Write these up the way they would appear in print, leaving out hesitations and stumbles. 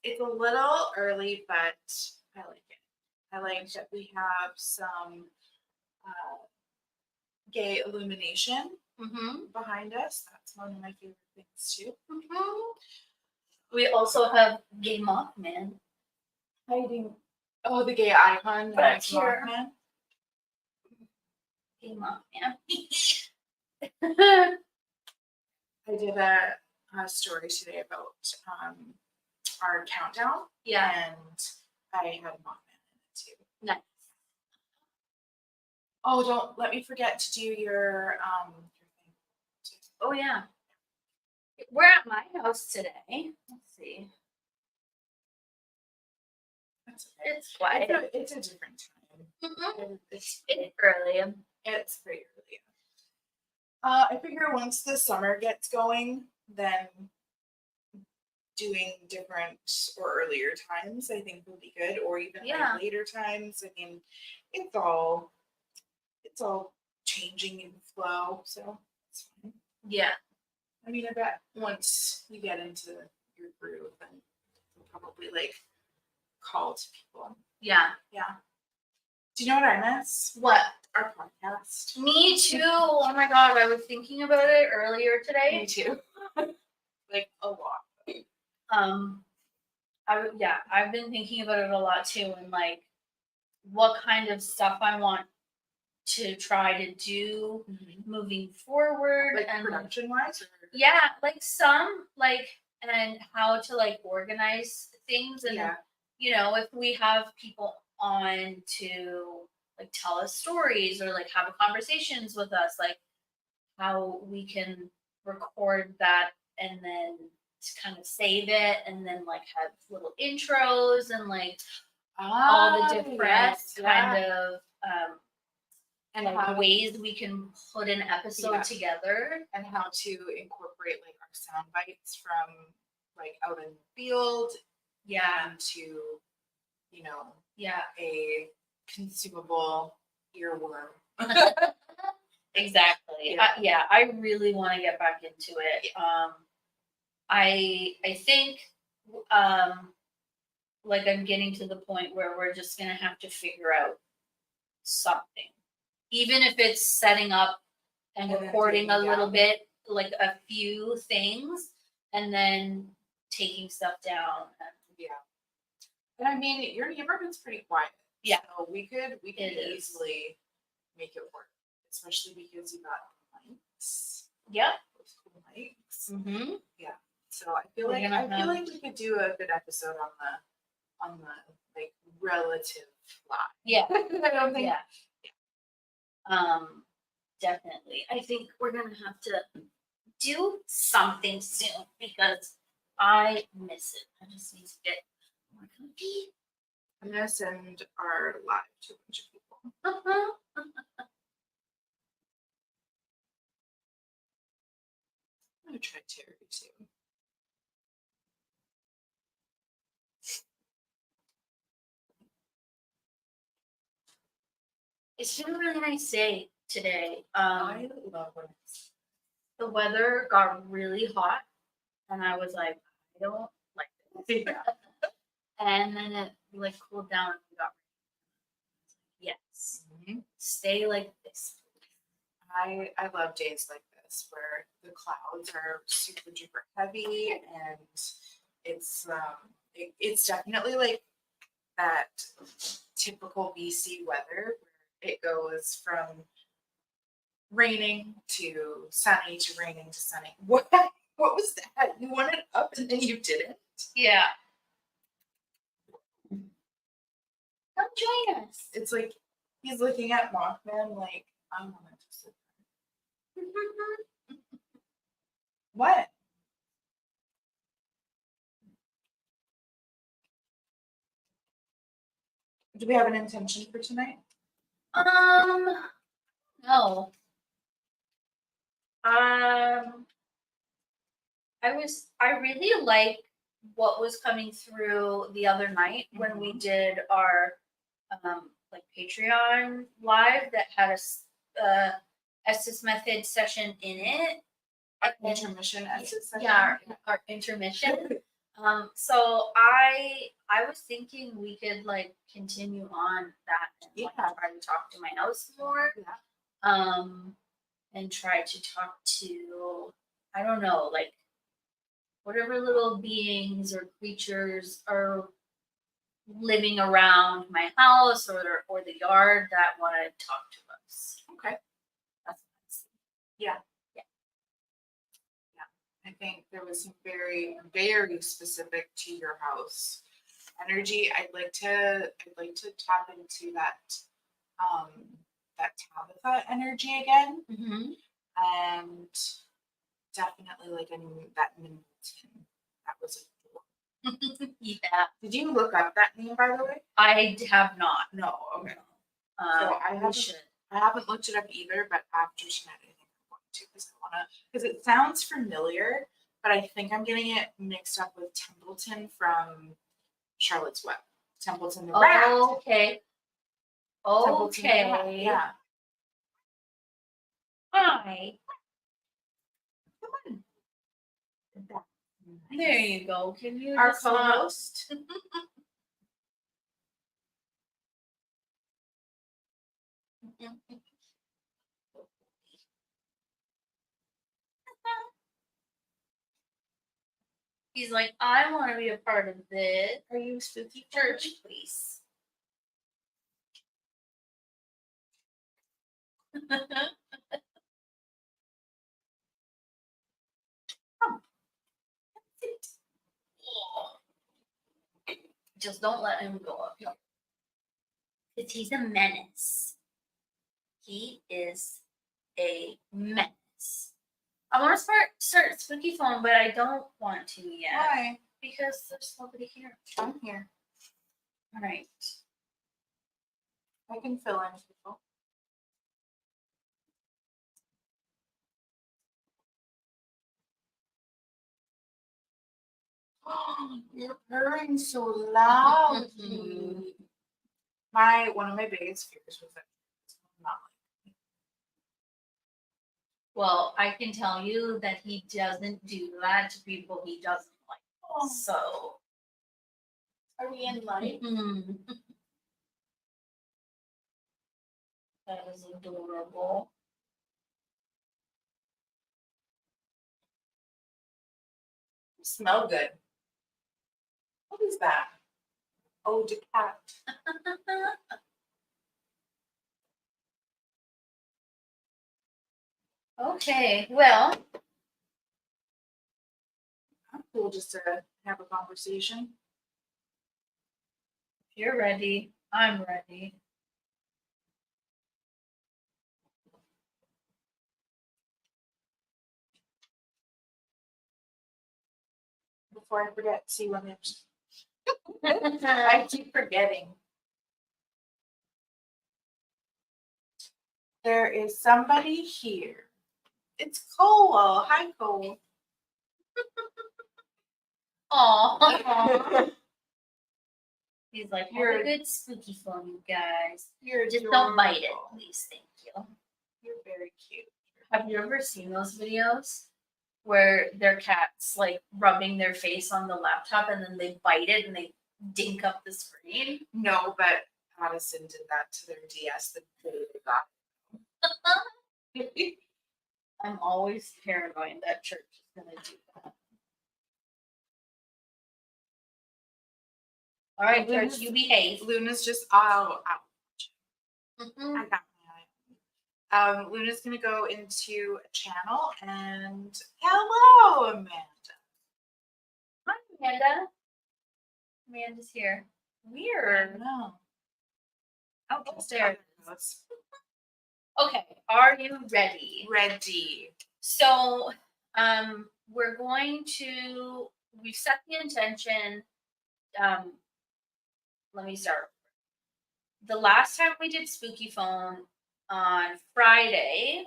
It's a little early, but I like it. I like that we have some gay illumination behind us. That's one of my favorite things too. We also have Gay Mothman hiding. Oh, the gay icon back here. Mothman. Gay Mothman. I did a story today about our countdown. Yeah. And I had Mothman in it too. Nice. Oh, don't let me forget to do your thing. Oh yeah. We're at my house today. Let's see. That's okay. It's quiet. It's a different time. It's early. It's pretty early. I figure once the summer gets going, then doing different or earlier times, I think will be good, or even like later times. I mean, it's all changing in flow, so it's fine. Yeah. I mean, I bet once you get into your groove, then you'll probably like call to people. Yeah. Yeah. Do you know what I miss? What? Our podcast. Me too. Oh my god, I was thinking about it earlier today. Me too. Like a lot. I've been thinking about it a lot too, and like what kind of stuff I want to try to do moving forward, like and production wise. Yeah, like some like and how to like organize things, and you know, if we have people on to like tell us stories or like have conversations with us, like how we can record that and then kind of save it and then like have little intros and like all the different kind of and like how ways we can put an episode together, and how to incorporate like our sound bites from like out in the field into, you know, a consumable earworm. Exactly. I really want to get back into it. I think like I'm getting to the point where we're just gonna have to figure out something, even if it's setting up and recording a little bit, like a few things, and then taking stuff down. And I mean, your neighborhood's pretty quiet. Yeah. So we could easily make it work, especially because you got mics. Yeah. Those cool mics. Yeah. So I feel like we could do a good episode on the like relative live. Yeah. I don't think. Yeah. Definitely. I think we're gonna have to do something soon because I miss it. I just need to get more comfy. I'm gonna send our live to a bunch of people. I'm gonna try Terry too. It's been a really nice day today. I love when the weather got really hot, and I was like, I don't like this. And then it like cooled down and we got rain. Yes. Stay like this. I love days like this where the clouds are super duper heavy and it's definitely like that typical BC weather where it goes from raining to sunny to raining to sunny. What was that? You wanted up and then you didn't? Yeah. Come join us. It's like he's looking at Mothman like, I want to sit there. What? Do we have an intention for tonight? No. I really like what was coming through the other night when we did our like Patreon live that had a Estes Method session in it. Intermission Estes session. Yeah, our intermission. So I was thinking we could like continue on that and like, Yeah. try to talk to my house more. Yeah. And try to talk to, I don't know, like whatever little beings or creatures are living around my house or the yard that want to talk to us. Okay. That's what I'm saying. Yeah. Yeah. I think there was some very, very specific to your house energy. I'd like to tap into um that Tabitha energy again. Mm-hmm. And definitely like that Middleton. That was Yeah, Did you look up that name by the way? I have not. No. Okay. So I we haven't- should. I haven't looked it up either, but after tonight, I think I'm going to because it sounds familiar, but I think I'm getting it mixed up with Templeton from Charlotte's Web. Templeton the rat. Okay. Templeton the rat, Okay. yeah. Hi. Come on. There you go. Can you Our just not- co-host. He's like, I want to be a part of this. Are you spooky Church, please. Just don't let him go up here. Because he's a menace. He is a menace. I want to start spooky phone, but I don't want to yet. Why? Because there's nobody here. I'm here. All right. I can fill in people. You're purring so loudly. One of my biggest fears was that it's not Well, I can tell you that he doesn't do that to people he doesn't like. like. So. Are we in light? That is adorable. Smell good. What is that? Oh, the cat. Okay, well, Cool, just to have a conversation. if you're ready, I'm ready. Before I forget, see when there's. I keep forgetting. There is somebody here. It's Cole. Hi, Cole. Aw. He's like, You're- you're a good spooky phone, you guys. You're Just don't bite it, adorable. please. Thank you. You're very cute. Have you ever seen those videos where their cat's like rubbing their face on the laptop and then they bite it and they dink up the screen? No, but Addison did that to their DS the day they got it. I'm always paranoid that church is gonna do that. All right, church, you behave. Luna's just out. Mhm. I got my eye. Luna's gonna go into a channel and hello, Amanda. Hi, Amanda. Amanda's here. Weird. No. Oh, there. Let's Okay, are you ready? ready. So, we're going to. We've set the intention. Let me start. The last time we did Spooky Phone on Friday,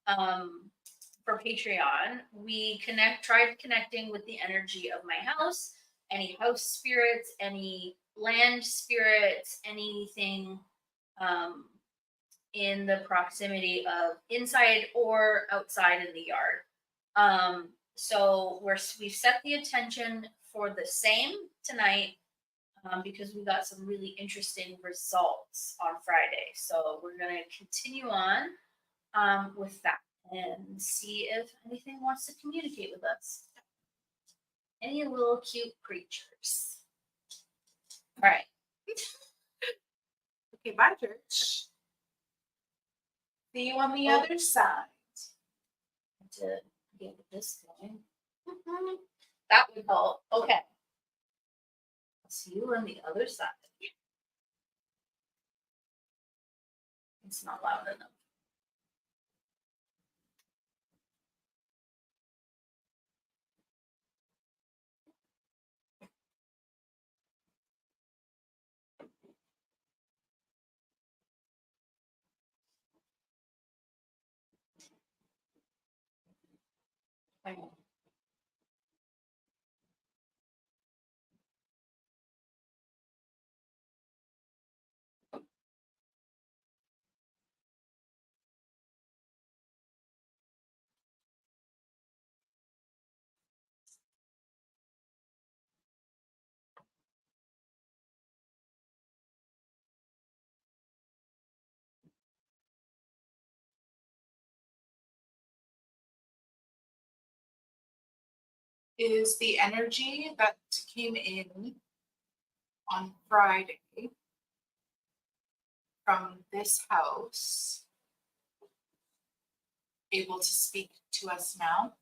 for Patreon, we tried connecting with the energy of my house, any house spirits, any land spirits, anything in the proximity of inside or outside in the yard. So we've set the intention for the same tonight because we got some really interesting results on Friday. So we're going to continue on with that and see if anything wants to communicate with us. Any little cute creatures. All right. Okay, bye, church. See you on the other side. To get this going. That would help. Okay. See you on the other side. It's not loud enough. Hang on. Is the energy that came in on Friday from this house able to speak to us now?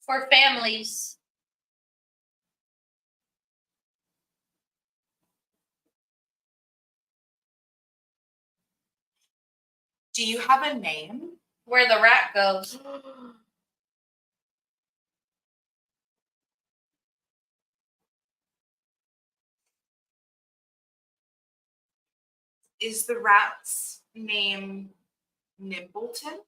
For families. Do you have a name? Where the rat goes. Is the rat's name Nimbleton?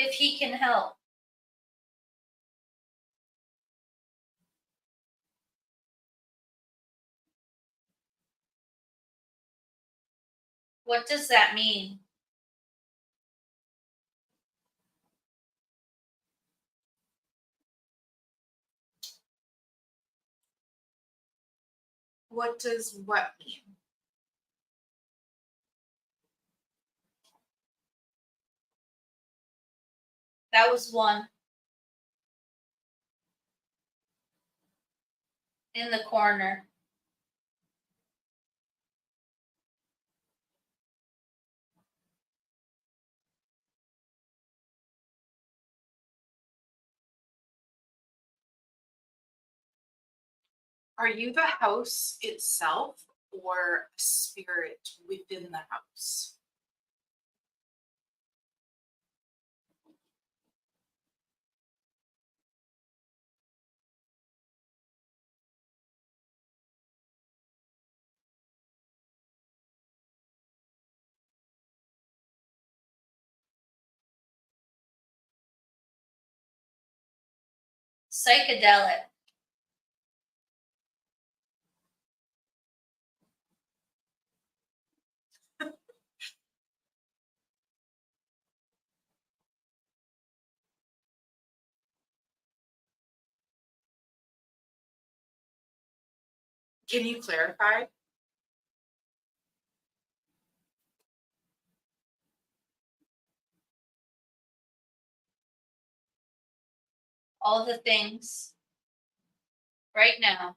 If he can help. What does that mean? What does what mean? That was one. In the corner. Are you the house itself or a spirit within the house? Psychedelic. Can you clarify? All the things. Right now.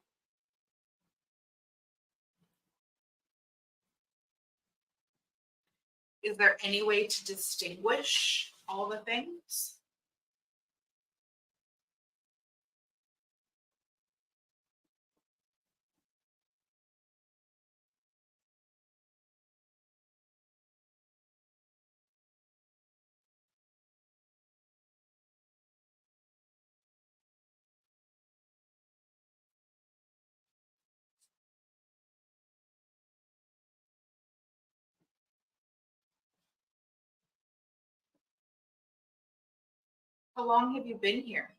Is there any way to distinguish all the things? How long have you been here?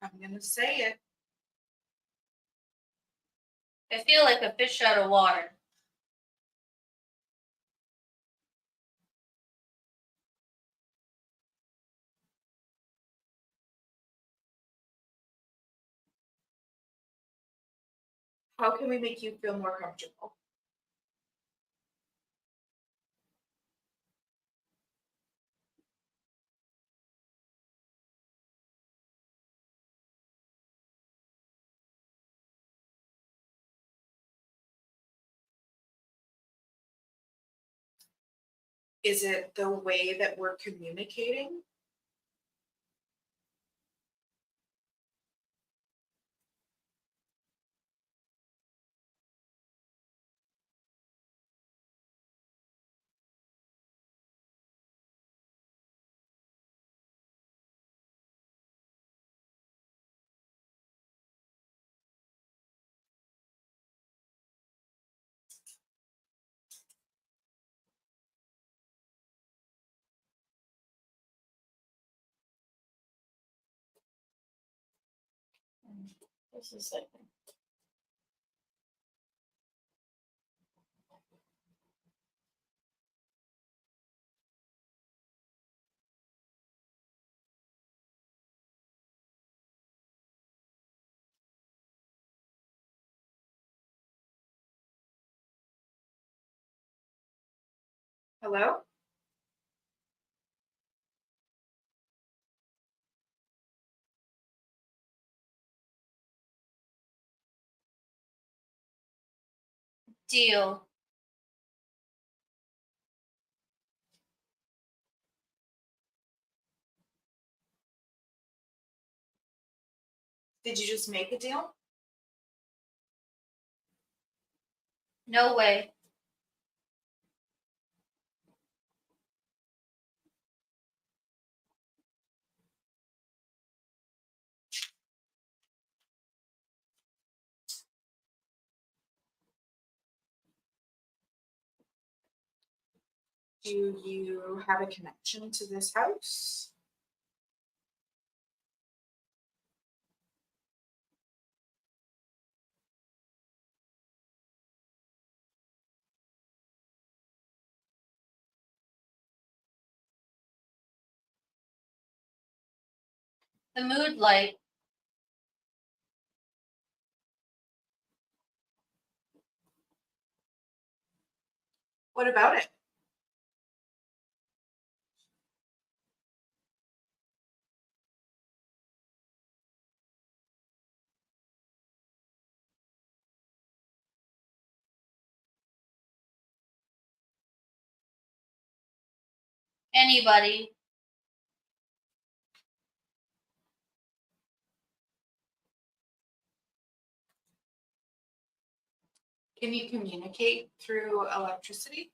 I'm gonna say it. I feel like a fish out of water. How can we make you feel more comfortable? Is it the way that we're communicating? This is like Hello? deal. Did you just make a deal? No way. Do you have a connection to this house? The mood light. What about it? Anybody. Can you communicate through electricity?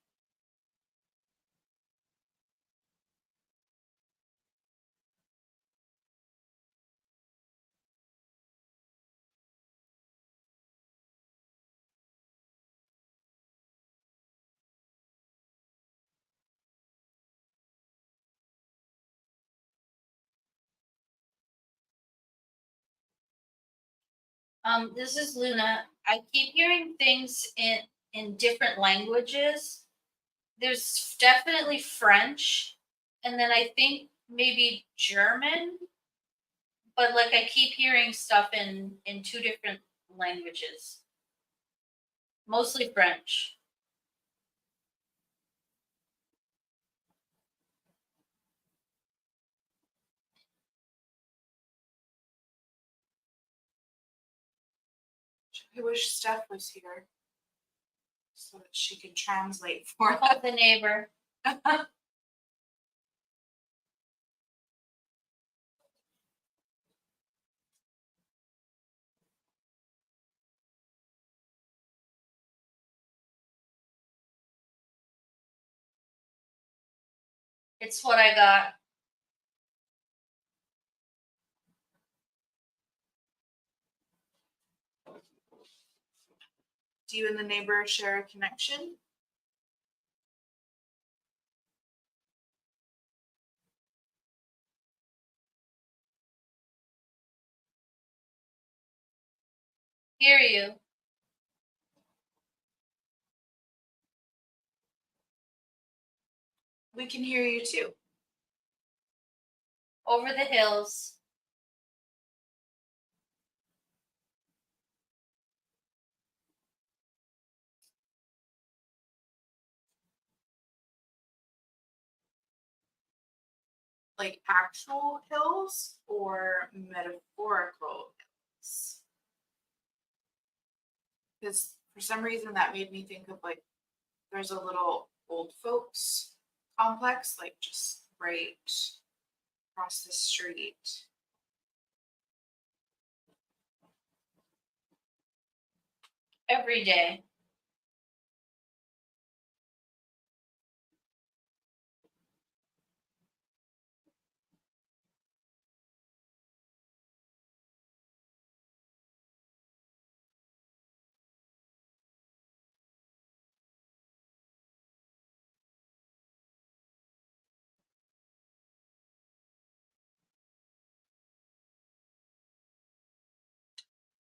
This is Luna. I keep hearing things in different languages. There's definitely French, and then I think maybe German, but like I keep hearing stuff in two different languages. Mostly French. I wish Steph was here so that she could translate for us. Call the neighbor. It's what I got. Do you and the neighbor share a connection? Hear you. We can hear you too. Over the hills. Like actual hills or metaphorical hills? Because for some reason that made me think of like there's a little old folks complex, like just right across the street. Every day.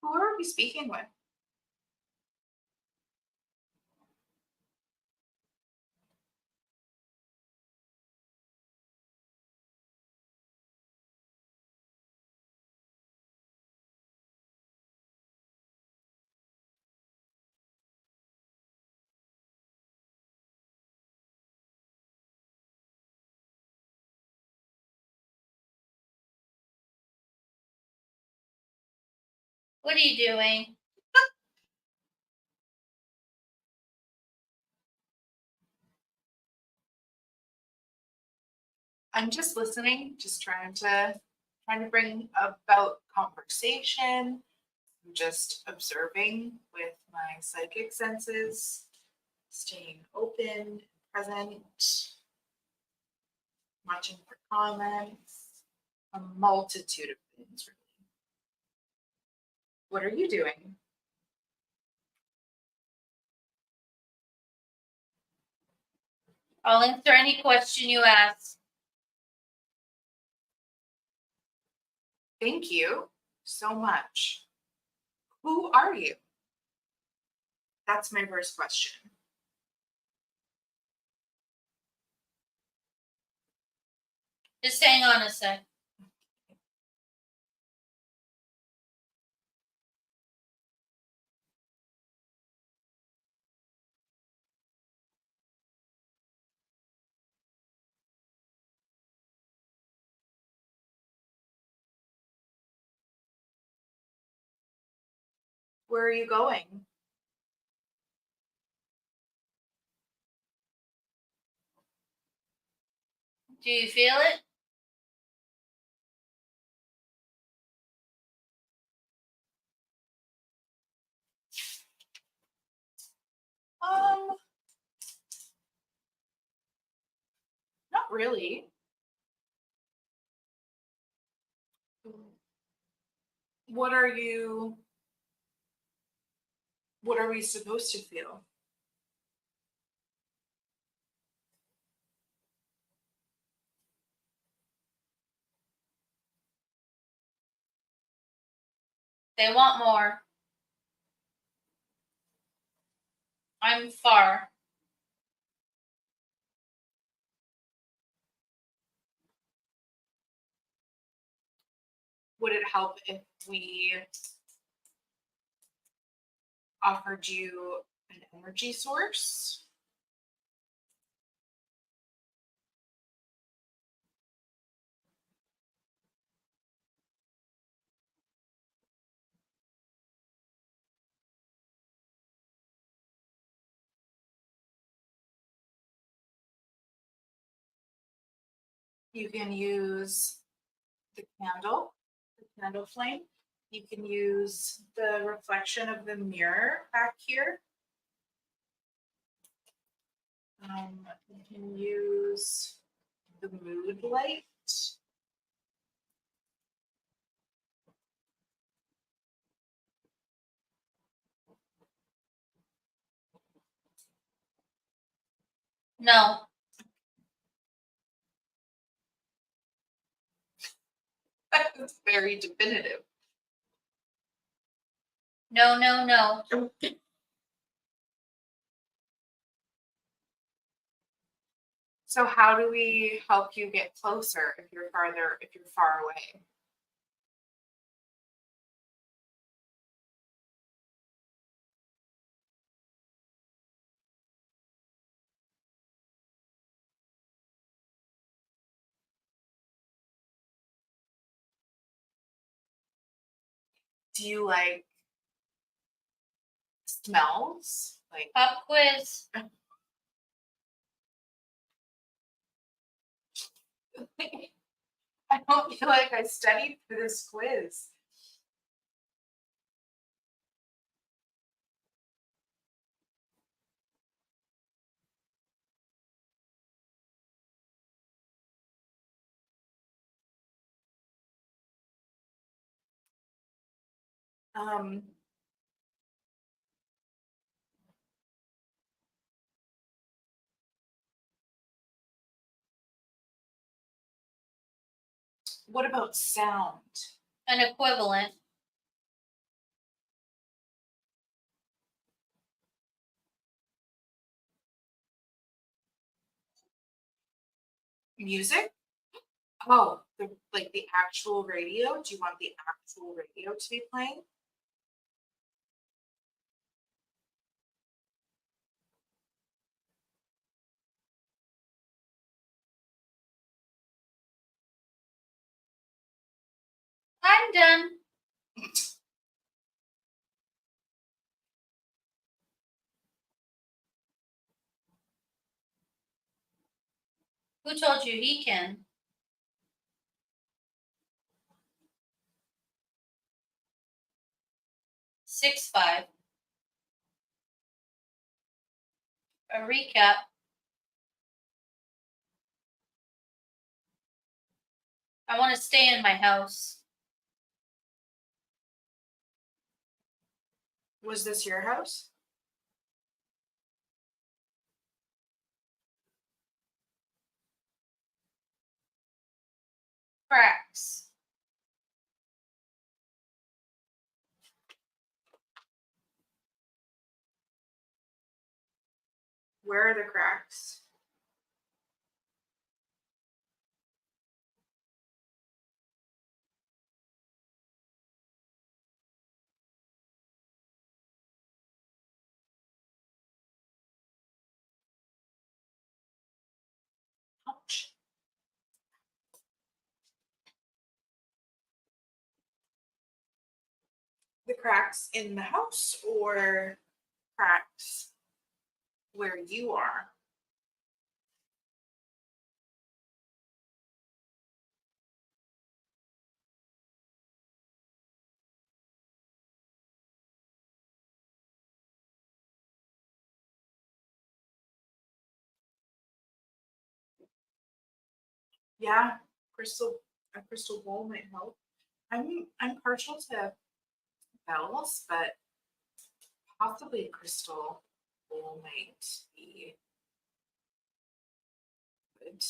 Who are we speaking with? What are you doing? I'm just listening, just trying to bring about conversation. I'm just observing with my psychic senses, staying open, present, watching for comments, a multitude of things really. What are you doing? I'll answer any question you ask. Thank you so much. Who are you? That's my first question. Just hang on a sec. Where are you going? Do you feel it? Not really. What are you? What are we supposed to feel? They want more. I'm far. Would it help if we offered you an energy source? You can use the candle flame. You can use the reflection of the mirror back here. You can use the mood light. No. That's very definitive. No, no, no. So how do we help you get closer if you're far away? Do you like smells? Like Pop quiz. I don't feel like I studied for this quiz. Um, what about sound? An equivalent. Music? Oh, the actual radio? Do you want the actual radio to be playing? I'm done. Who told you he can? 6'5". A recap. I want to stay in my house. Was this your house? Cracks. Where are the cracks? Ouch. The cracks in the house or cracks where you are? Yeah, a crystal bowl might help. I'm partial to bells, but possibly a crystal bowl might be good.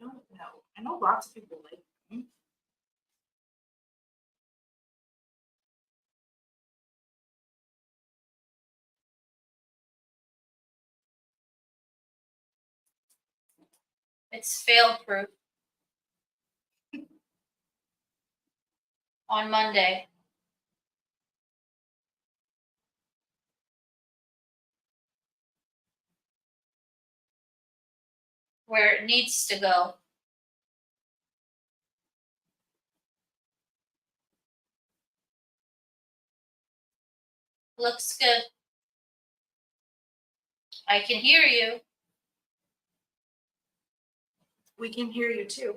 I don't know. I know lots of people like them. It's fail proof. On Monday. Where it needs to go. Looks good. I can hear you. We can hear you too.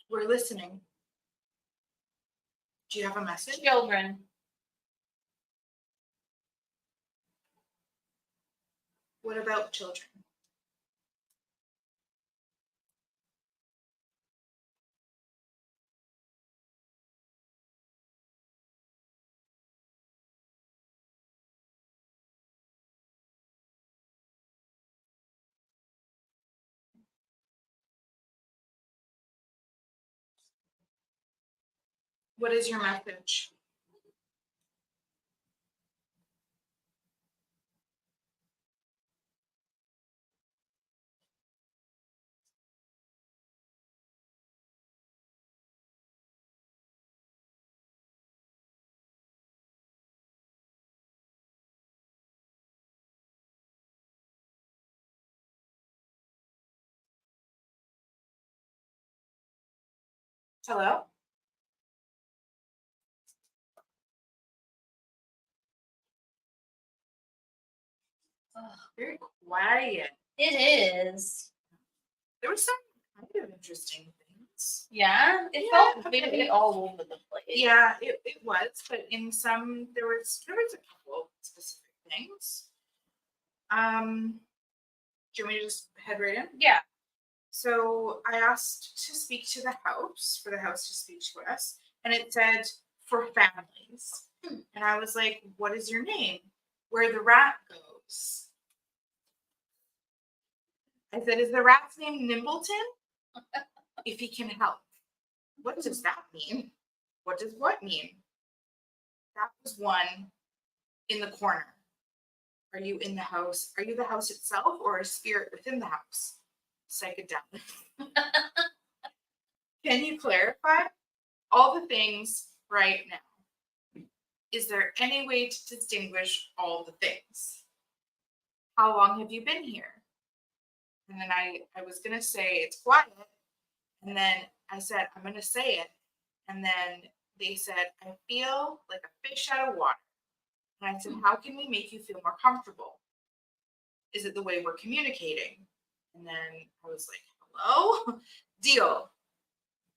We're listening. Do you have a message? Children. What about children? What is your message? Hello? Ugh, Very quiet. it is. There was some kind of interesting things. Yeah, it Yeah, felt okay. very all over the place. Yeah, it was, but in some there was a couple specific things. Do you want me to just head right in? Yeah. So I asked to speak to the house, for the house to speak to us, and it said for families. And I was like, what is your name? Where the rat goes. I said, is the rat's name Nimbleton? If he can help. What does that mean? What does what mean? That was one in the corner. Are you in the house? Are you the house itself or a spirit within the house? Psychedelic. Can you clarify all the things right now? Is there any way to distinguish all the things? How long have you been here? And then I was going to say it's quiet. And then I said, I'm going to say it. And then they said, I feel like a fish out of water. And I said, how can we make you feel more comfortable? Is it the way we're communicating? And then I was like, hello? Deal.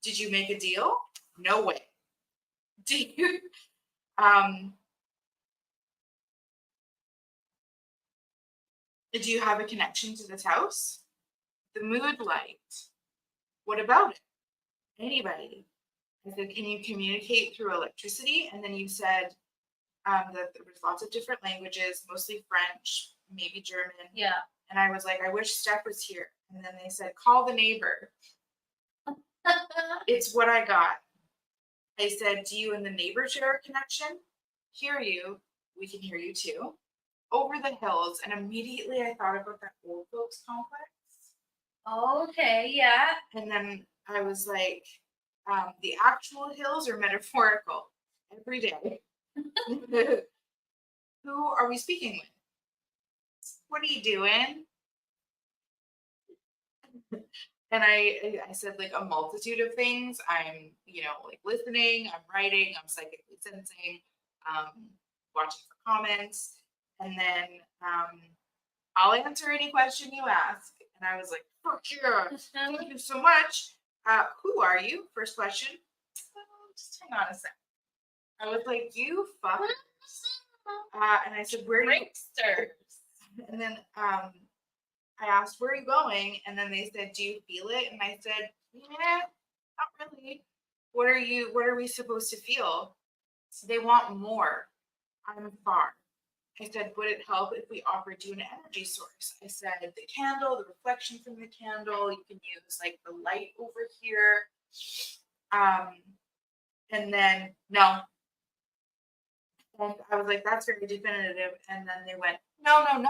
Did you make a deal? No way. Do you do you have a connection to this house? The mood light. What about it? Anybody? I said, can you communicate through electricity? And then you said that there was lots of different languages, mostly French, maybe German. Yeah. And I was like, I wish Steph was here. And then they said, call the neighbor. It's what I got. I said, do you and the neighbor share a connection? Hear you. We can hear you too. Over the hills. And immediately I thought about that old folks complex. Okay, yeah. And then I was like, the actual hills are metaphorical every day. Who are we speaking with? What are you doing? And I said like a multitude of things. I'm, like listening, I'm writing, I'm psychically sensing, watching for comments. And then I'll answer any question you ask. And I was like, fuck yeah, thank you so much. Who are you? First question. Just hang on a sec. I was like, you fuck. And I said, where are you? Pranksters. And then I asked, where are you going? And then they said, do you feel it? And I said, yeah, not really. What are we supposed to feel? So they want more. I'm far. I said, would it help if we offered you an energy source? I said, the candle, the reflection from the candle, you can use like the light over here. And then, no. And I was like, that's very definitive. And then they went, no, no, no.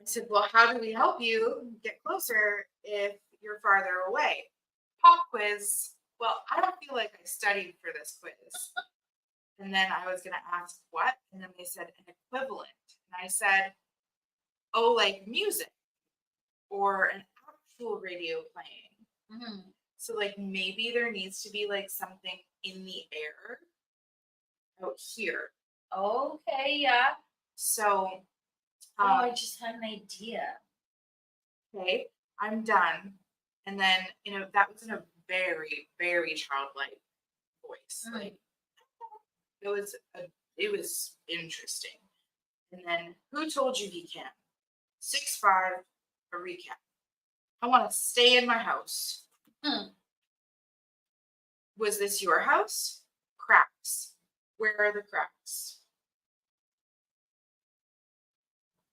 I said, well, how do we help you get closer if you're farther away? Pop quiz. Well, I don't feel like I studied for this quiz. And then I was going to ask what? And then they said an equivalent. And I said, oh, like music or an actual radio playing. Mm-hmm. So, like, maybe there needs to be like something in the air out here. Okay, yeah. So, I just had an idea. Okay, I'm done. And then, that was in a very, very childlike voice. Mhm. Like it was interesting. And then who told you he can? 6'5", a recap. I want to stay in my house. Hmm. Was this your house? Cracks. Where are the cracks?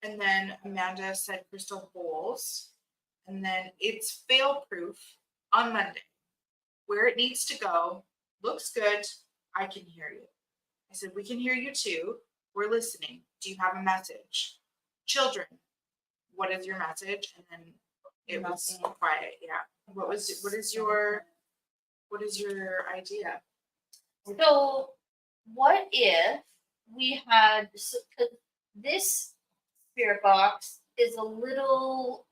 And then Amanda said crystal bowls. And then it's fail proof on Monday. Where it needs to go. Looks good. I can hear you. I said, we can hear you too. We're listening. Do you have a message? Children, what is your message? And then it was quiet. Yeah. What is your idea? So, what if we had 'cause this spirit box is a little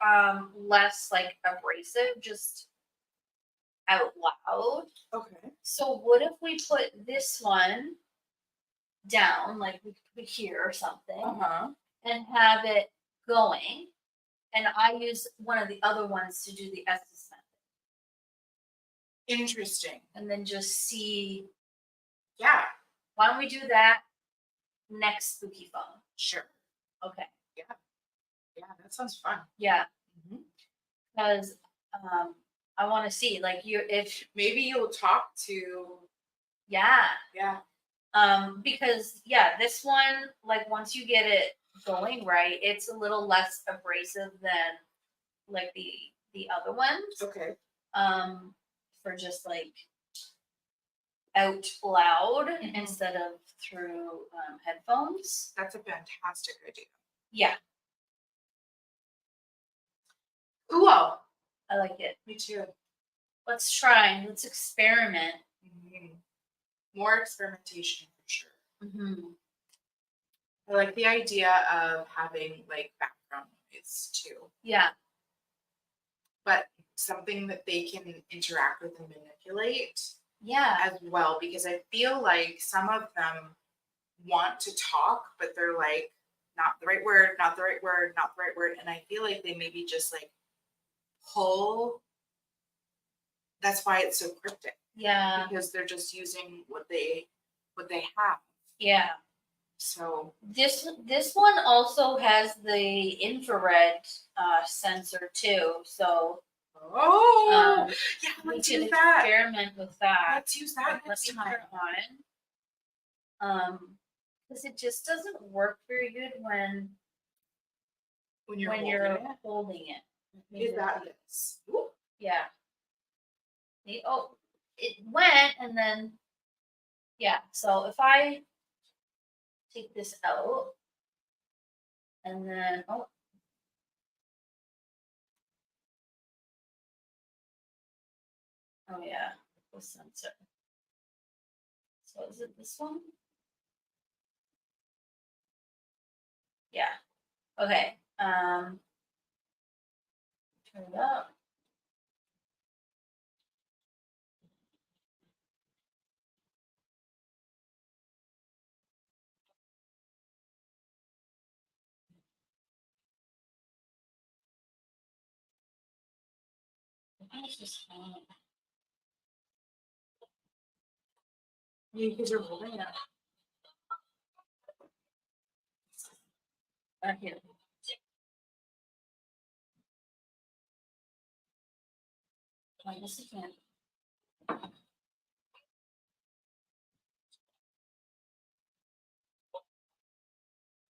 less like abrasive, just out loud. Okay. So, what if we put this one down, like we could put here or something, and have it going, and I use one of the other ones to do the Estes method, Interesting. and then just see. Yeah. Why don't we do that next spooky phone? Sure. Okay. Yeah, that sounds fun. Yeah, Mhm. because I want to see like you if Maybe you'll talk to. yeah Yeah. because this one, like once you get it going right, it's a little less abrasive than like the other ones. Okay. For just like out loud Mhm. instead of through headphones. That's a fantastic idea. Yeah, Ooh, oh, I like it. me too. Let's try. Let's experiment. Mhm. More experimentation for sure. Mm-hmm. I like the idea of having like background noise too, Yeah. but something that they can interact with and manipulate Yeah. as well, because I feel like some of them want to talk, but they're like, not the right word, not the right word, not the right word. And I feel like they maybe just like pull. That's why it's so cryptic. Yeah. Because they're just using what they have. Yeah. So This one also has the infrared sensor too, so yeah, we let's can use that. experiment with that. Let's use that next Let me time. turn it on. Because it just doesn't work very good when you're holding it. Is that this? Ooh. Yeah. It went and then yeah. So if I take this out and then oh yeah, the sensor. So is it this one? Yeah. Okay. Turn it up. What's this one? Yeah, because you're holding it. Right here. I guess I can't.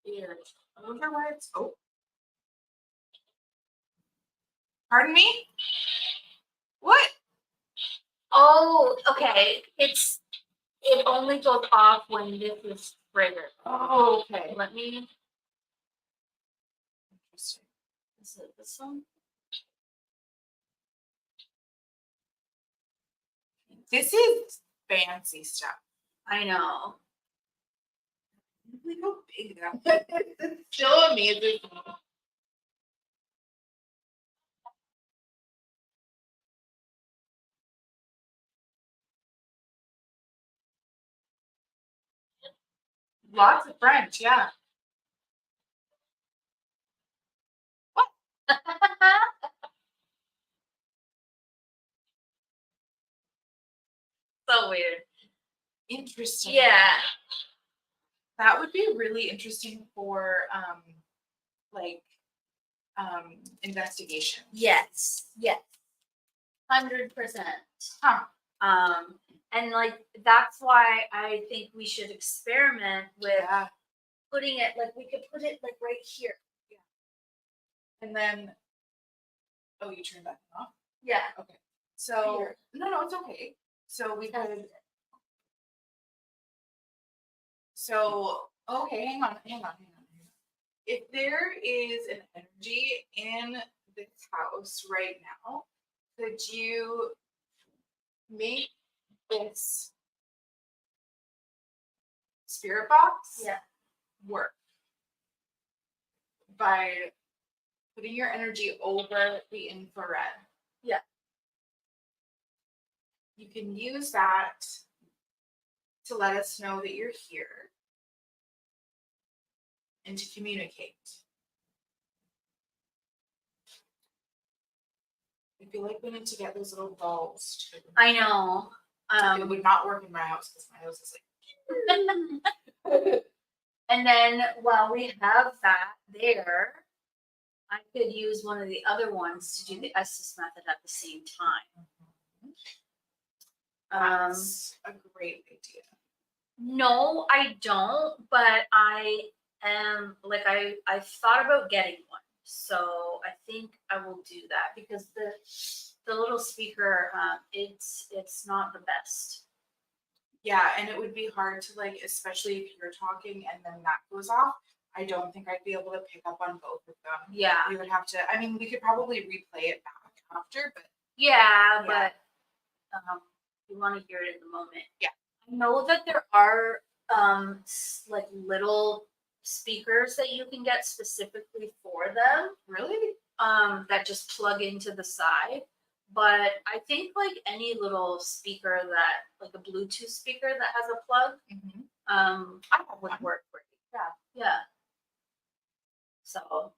Here. I wonder why it's. Oh. Pardon me? What? Oh, okay. It only goes off when this is triggered. Oh, okay. Let me. Interesting. Is it this one? This is fancy stuff. I know. Look how big that is. It's still amazing. Lots of French, yeah. So weird. Interesting. Yeah. That would be really interesting for like investigation. Yes. Yes. 100%. Huh. And like that's why I think we should experiment with Yeah. putting it like we could put it like right here. And then oh, you turned that off? Yeah. Okay. So Here. no, it's okay. So we Test could it. so okay, hang on. If there is an energy in this house right now, could you make this spirit box Yeah. work by putting your energy over the infrared? Yeah. You can use that to let us know that you're here and to communicate. I feel like we need to get those little balls too. I know. It would not work in my house because my house is like. And then while we have that there, I could use one of the other ones to do the Estes method at the same time. That's a great idea. No, I don't, but I am like I thought about getting one. So I think I will do that because the little speaker it's not the best. Yeah, and it would be hard to like, especially if you're talking and then that goes off. I don't think I'd be able to pick up on both of them. Yeah. We would have to. I mean, we could probably replay it back after, but Yeah, Yeah. but you want to hear it in the moment. Yeah. I know that there are like little speakers that you can get specifically for them. really, That just plug into the side. But I think like any little speaker that like a Bluetooth speaker that has a plug, I have would one. work great. Yeah. Yeah. So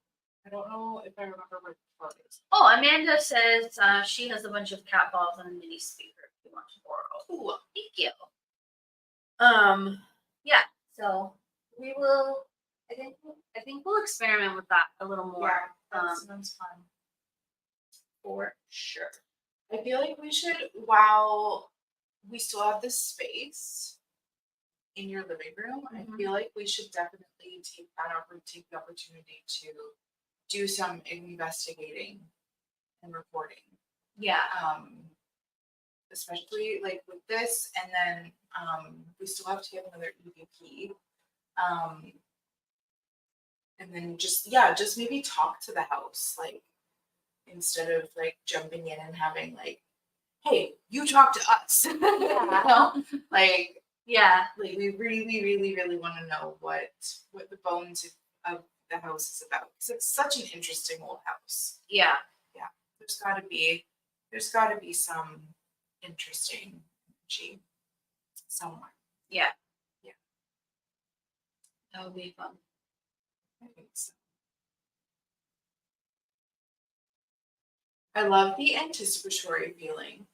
I don't know if I remember where the plug is. oh, Amanda says she has a bunch of cat balls and a mini speaker if you want to borrow. Ooh, Thank you. Yeah, so we will I think we'll experiment with that a little more. yeah, that sounds fun. For sure. I feel like we should, while we still have this space in your living room, I feel like we should definitely take the opportunity to do some investigating and reporting. Yeah. Especially like with this, and then we still have to get another EVP. And then just maybe talk to the house, like instead of like jumping in and having like, hey, you talk to us. You know? Like we really want to know what the bones of the house is about, because it's such an interesting old house. Yeah. There's got to be some interesting energy somewhere. Yeah. That would be fun. I think so. I love the anticipatory feeling.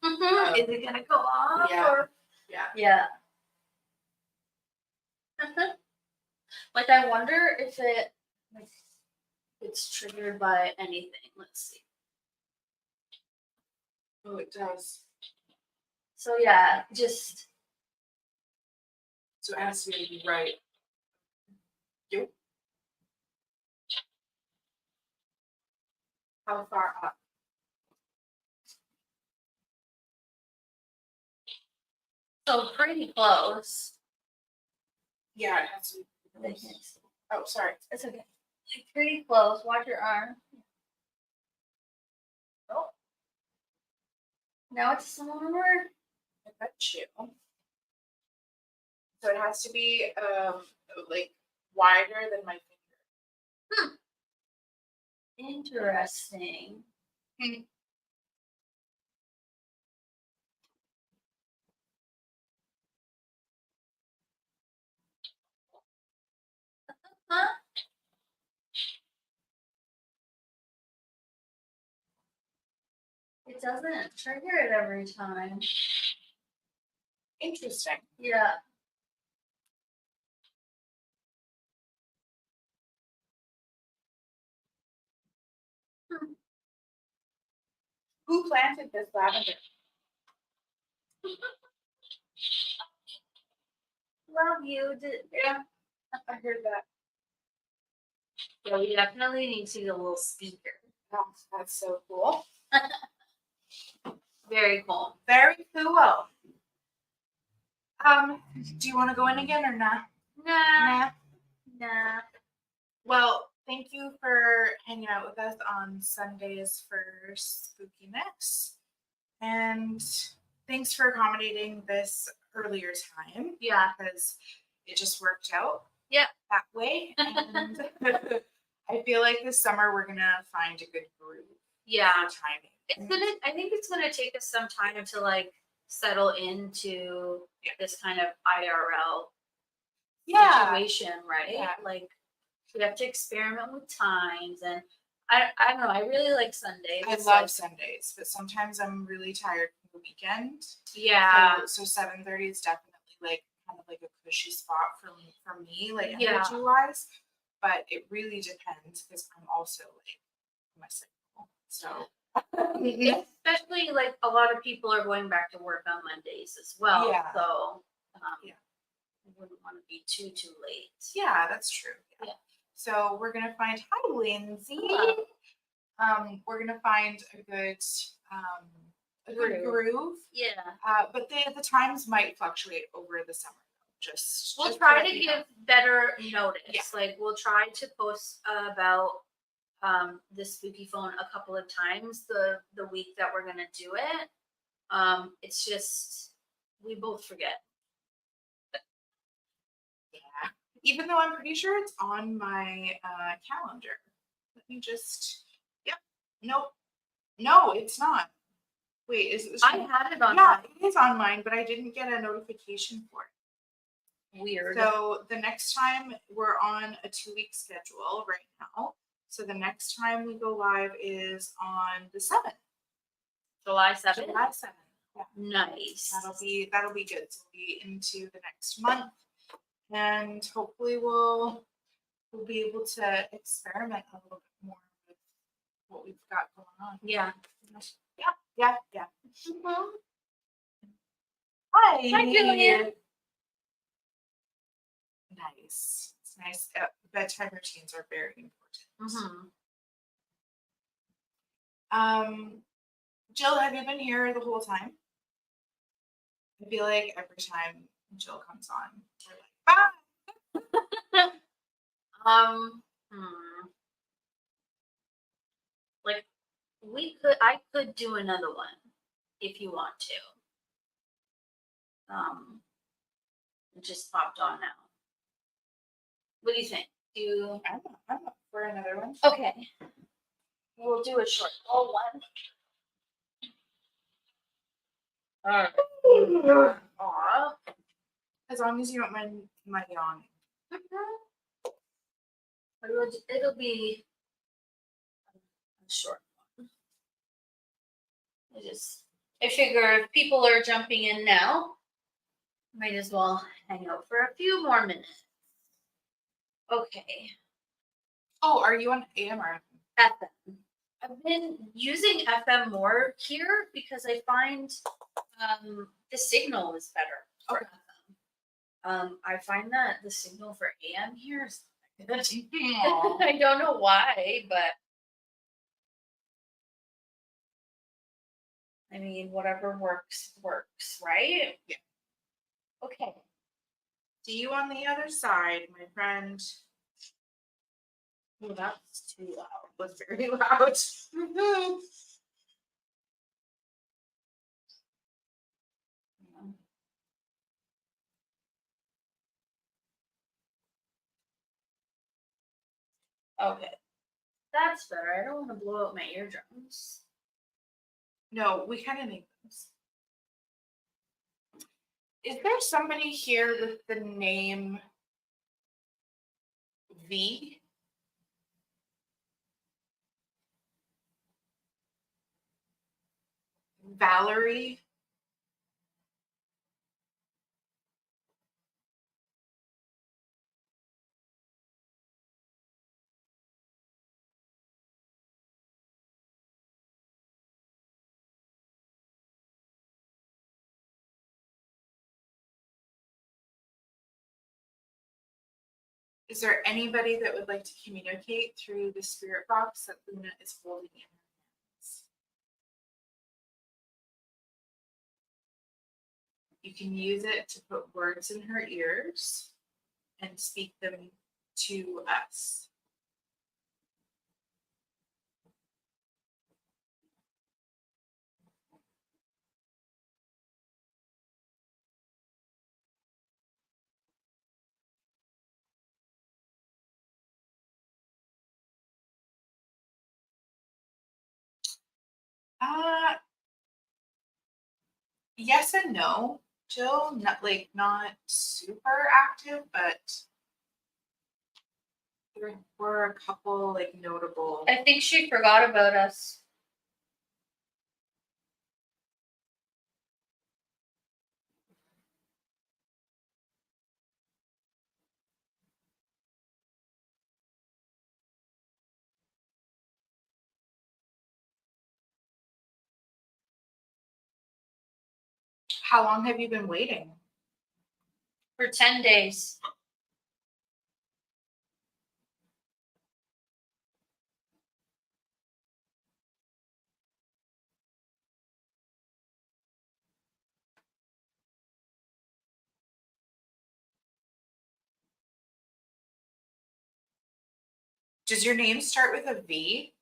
Is it gonna go off? Yeah. Or? Yeah. Yeah. Like I wonder if it's triggered by anything. Let's see. Oh, it does. So yeah, just So it has to be right. Yep. How far up? so pretty close. Yeah, it has to be. Oh, sorry. It's okay. Pretty close. Watch your arm. Oh. Now it's smaller. I bet you. So it has to be like wider than my finger. Interesting. Huh? It doesn't trigger it every time. Interesting. Yeah. Who planted this lavender? Love you. Yeah, I heard that. Yeah, we definitely need to get a little speaker. Oh, that's so cool. Very cool. Very cool. Do you want to go in again or not? Nah. Nah. Nah. Well, thank you for hanging out with us on Sundays for Spooky Mix. And thanks for accommodating this earlier time. Yeah. Because it just worked out. Yep. That way. And I feel like this summer we're going to find a good groove. Yeah. Timing. I think it's gonna take us some time to like settle into this kind of IRL situation, right? Yeah. Like we have to experiment with times, and I don't know. I really like Sundays. I love Sundays, but sometimes I'm really tired from the weekend. Yeah. So 7:30 is definitely like kind of like a cushy spot for me, like Yeah. energy wise. But it really depends because I'm also like my cycle. So especially like a lot of people are going back to work on Mondays as well. Yeah. So I wouldn't want to be too late. Yeah, that's true. Yeah. So we're gonna find hi Lindsay. We're gonna find a good groove. Yeah. But the times might fluctuate over the summer. We'll try to you give better notice. Yeah. Like we'll try to post about the spooky phone a couple of times the week that we're gonna do it. It's just we both forget. Yeah. Even though I'm pretty sure it's on my calendar. Let me just. Yep. Nope. No, it's not. Wait, is it? I had it on. Yeah, it is on mine, but I didn't get a notification for it. Weird. So the next time we're on a 2-week schedule right now. So the next time we go live is on the 7th. July 7th. July 7th. Yeah. Nice. That'll be good. So we'll be into the next month, and hopefully we'll be able to experiment a little bit more with what we've got going on. Yeah. Yeah. Mm-hmm. Hi. Hi, Julian. Nice. It's nice. Bedtime routines are very important. Mm-hmm. Jill, have you been here the whole time? I feel like every time Jill comes on, we're like, bye. Like I could do another one if you want to. It just popped on now. What do you think? I'm up for another one. Okay. We'll do a short little one. Aw. As long as you don't mind my yawning. It'll be a short one. I figure if people are jumping in now, might as well hang out for a few more minutes. Okay. Oh, are you on AM or FM? I've been using FM more here because I find the signal is better for FM. I find that the signal for AM here is not good. I don't know why, but I mean, whatever works, right? Yeah. Okay. See you on the other side, my friend. Oh, that's too loud. It was very loud. Okay. That's better. I don't want to blow out my eardrums. No, we kind of need those. Is there somebody here with the name V? Valerie? Is there anybody that would like to communicate through the spirit box that Luna is holding in her hands? You can use it to put words in her ears and speak them to us. Uh, yes and no. Jill, not super active, but there were a couple like notable. I think she forgot about us. How long have you been waiting? For 10 days. Does your name start with a V?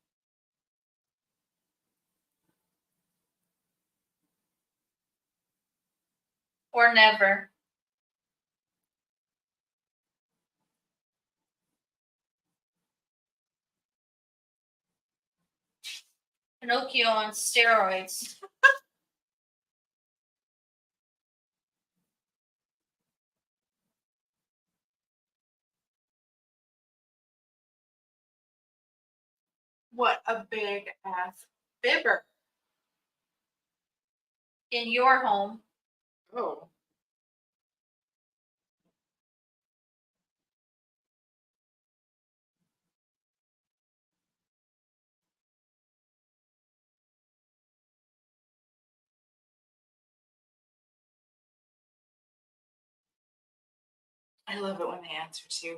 Or never. Pinocchio on steroids. What a big ass fibber. In your home. Oh. I love it when they answer too.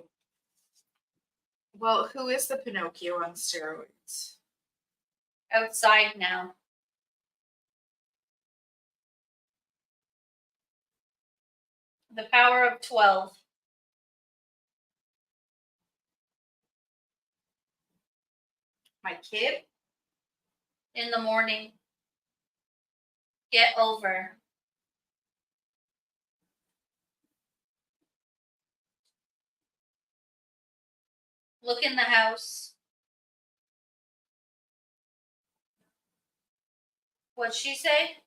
Well, who is the Pinocchio on steroids? Outside now. The power of 12. My kid? In the morning. Get over. Look in the house. What'd she say?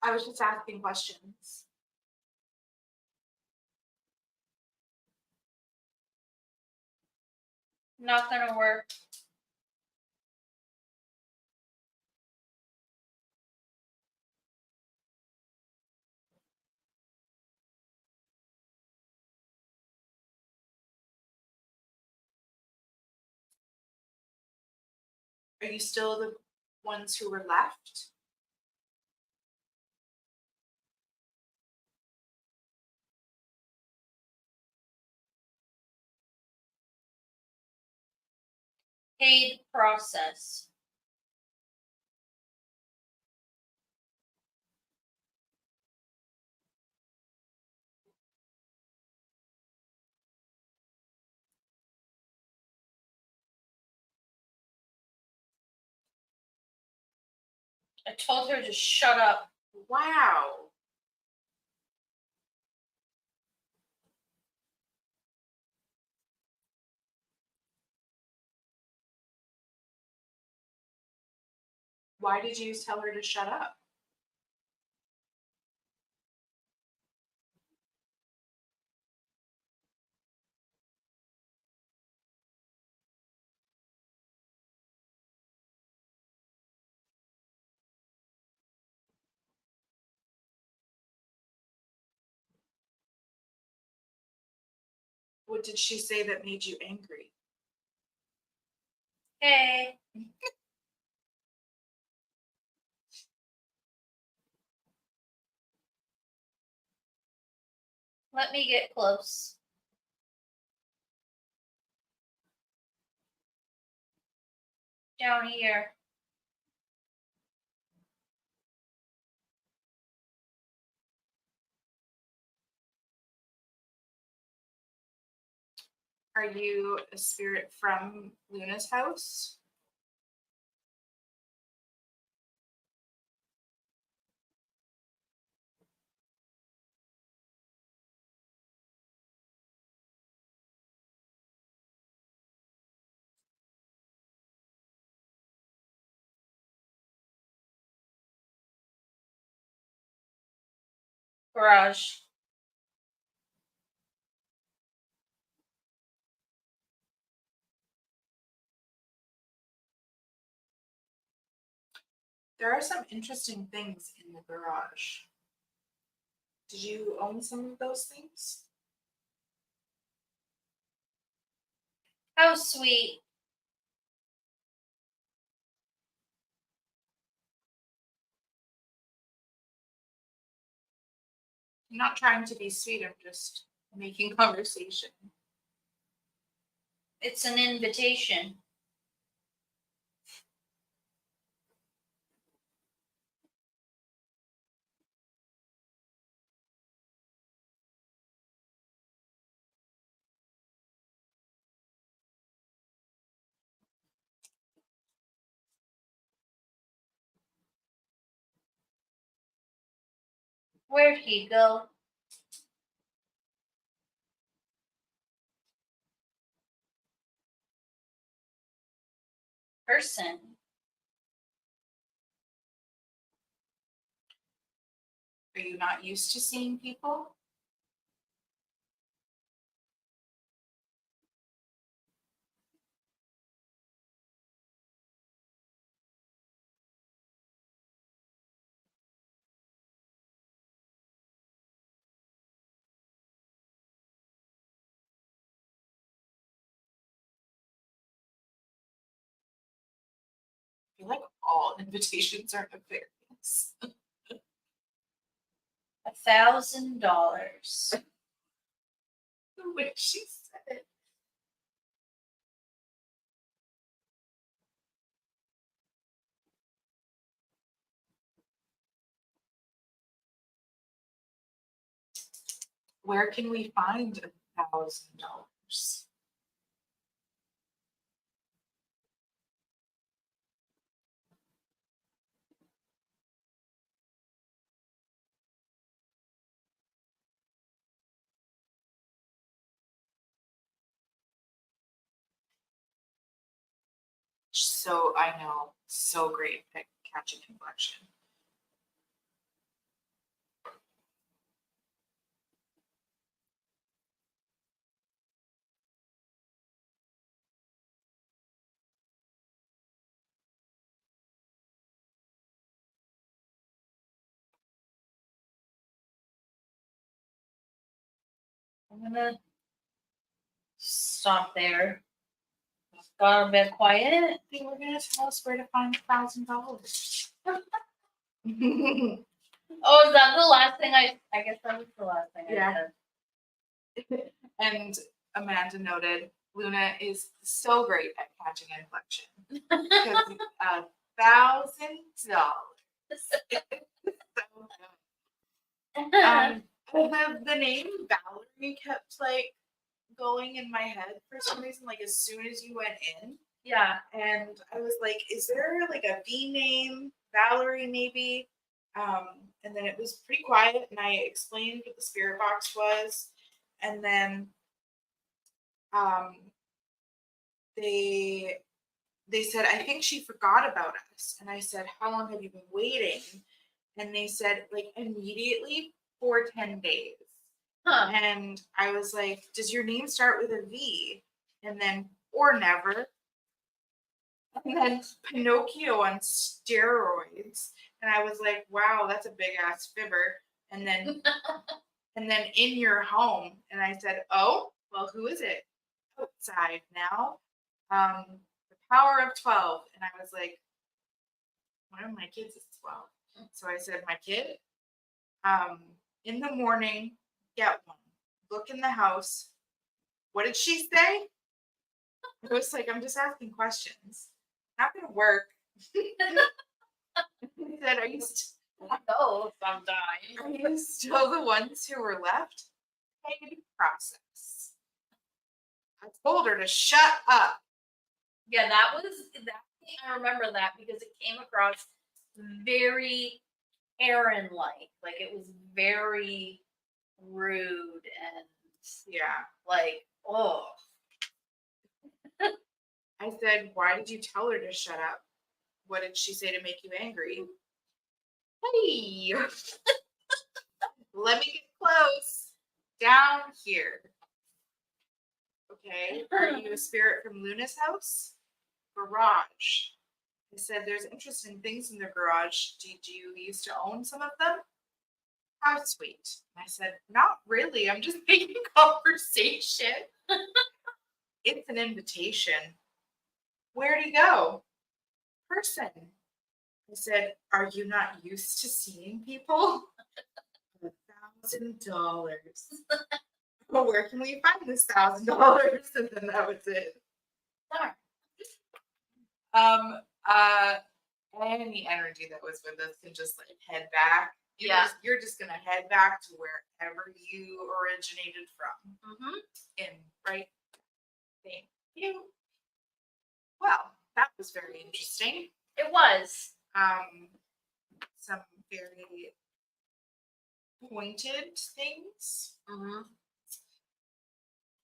I was just asking questions. Not gonna work. Are you still the ones who were left? Paid process. I told her to shut up. Wow. Why did you tell her to shut up? What did she say that made you angry? Hey. Let me get close. Down here. Are you a spirit from Luna's house? Garage. There are some interesting things in the garage. Did you own some of those things? How sweet. I'm not trying to be sweet, I'm just making conversation. It's an invitation. Where'd he go? Person. Are you not used to seeing people? I feel like all invitations are nefarious. $1,000. The way she said it. Where can we find $1,000? So I know, so great at catching inflection. I'm gonna stop there. Got a bit quiet. They were gonna tell us where to find $1,000. Oh, is that the last thing I guess that was the last thing Yeah. I said. And Amanda noted, Luna is so great at catching inflection. Because $1,000. The name Valerie kept like going in my head for some reason, like as soon as you went in. Yeah. And I was like, is there like a V name? Valerie, maybe? And then it was pretty quiet, and I explained what the spirit box was. And then they said, I think she forgot about us. And I said, how long have you been waiting? And they said, like, immediately for 10 days. Huh. And I was like, does your name start with a V? And then, or never. And then Pinocchio on steroids. And I was like, wow, that's a big ass fibber. And then, and then in your home. And I said, oh, well, who is it? Outside now. The power of 12. And I was like, one of my kids is 12. So I said, my kid, in the morning, get one. Look in the house. What did she say? It was like, I'm just asking questions. Not gonna work. He said, are you No, sometimes. are you still the ones who were left? Paid process. I told her to shut up. Yeah, that was that. I remember that because it came across very Aaron-like. Like it was very rude and Yeah. like, oh, I said, why did you tell her to shut up? What did she say to make you angry? Hey, let me get close. Down here. Okay. Are you a spirit from Luna's house? Garage. I said, there's interesting things in the garage. Did you used to own some of them? How sweet. I said, not really. I'm just making conversation. It's an invitation. Where'd he go? Person. I said, are you not used to seeing people? $1,000. Well, where can we find this $1,000? And then that was it. darn. Any energy that was with us can just like head back. Yeah. You're just gonna head back to wherever you originated from. Mm-hmm. Right. Thank you. Well, that was very interesting. It was. Some very pointed things. Mm-hmm.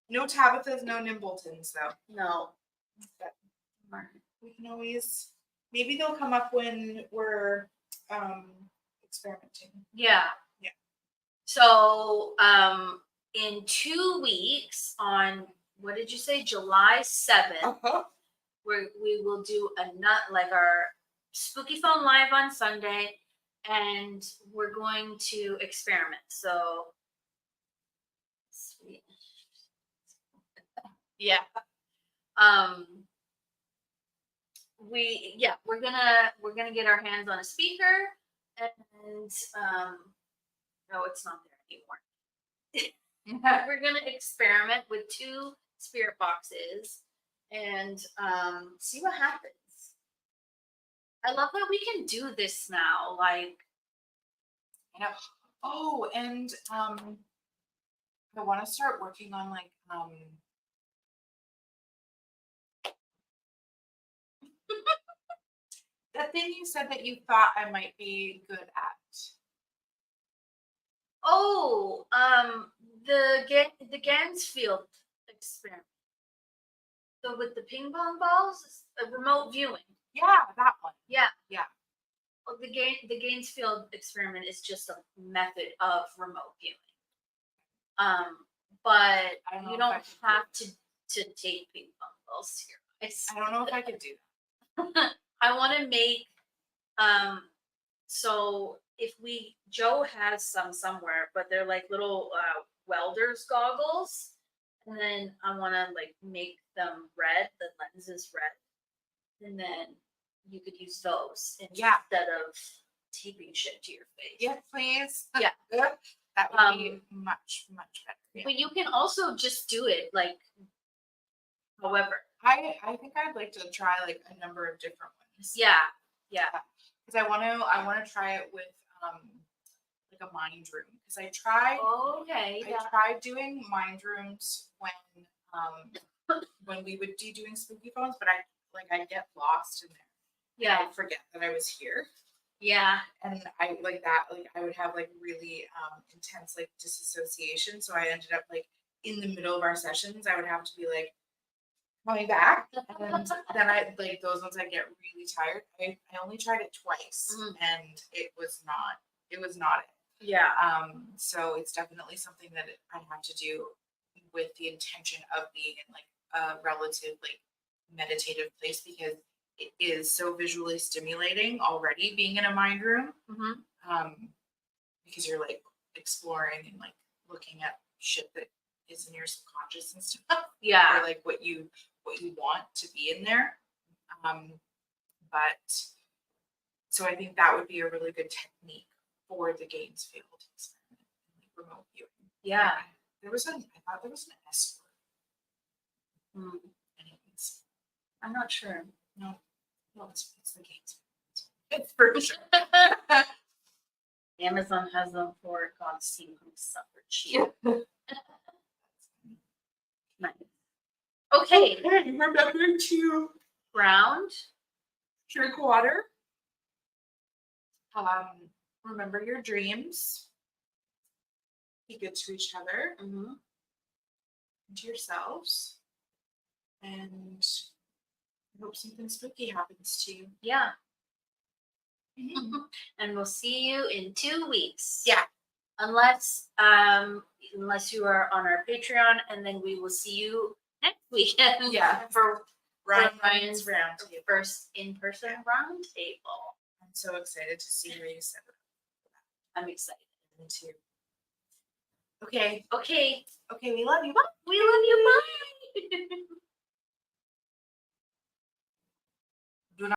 No Tabithas, no Nimbletons, though. No. But we can always, maybe they'll come up when we're experimenting. Yeah. Yeah. So, in 2 weeks, on what did you say, July 7th, Uh-huh. we will do our spooky phone live on Sunday, and we're going to experiment. So, sweet. Yeah. We're gonna get our hands on a speaker, and no, it's not there anymore. We're gonna experiment with 2 spirit boxes and see what happens. I love that we can do this now. Like, Yeah. Oh, and I want to start working on like that thing you said that you thought I might be good at. oh, the Gansfield experiment. So with the ping pong balls, it's a remote viewing. Yeah, that one. Yeah. Yeah. Well, the Gainesfield experiment is just a method of remote viewing. But you don't have to take ping pong balls to your eyes. I don't know if I could do that. I want to make so if Joe has some somewhere, but they're like little welder's goggles, and then I want to like make them red, the lenses red, and then you could use those instead of taping shit to your face. Yeah, please. Yeah. That would be much, much better. Yeah. But you can also just do it like however. I think I'd like to try like a number of different ones. Yeah. Because I want to try it with like a mind room. Because I tried. Okay. I tried doing mind rooms when we would be doing spooky phones, but I get lost in there. Yeah. I forget that I was here. Yeah. And I like that. Like I would have like really intense like disassociation. So I ended up like in the middle of our sessions, I would have to be like coming back, and then I like those ones I get really tired. I only tried it twice, and it was not it. Yeah. So it's definitely something that I have to do with the intention of being in like a relative like meditative place, because it is so visually stimulating already being in a mind room. Because you're like exploring and like looking at shit that is in your subconscious and stuff, Yeah. or like what you want to be in there. But so I think that would be a really good technique for the Gainesfield experiment, like remote viewing. Yeah. I thought there was an S word. Anyways, I'm not sure. no, it's the Gainesfield. It's for sure. Amazon has them for God's seen who suffered cheap. Nice. Okay. Remember to Ground. drink water. Remember your dreams. Be good to each other Mm-hmm. and to yourselves. And I hope something spooky happens to you. Yeah. And we'll see you in 2 weeks. Yeah. Unless you are on our Patreon, and then we will see you next weekend. Yeah. For Ryan's round table. first in-person round table. I'm so excited to see where you set it up. I'm excited. Me too. Okay. Okay. Okay, we love you. Bye. We love you. Bye.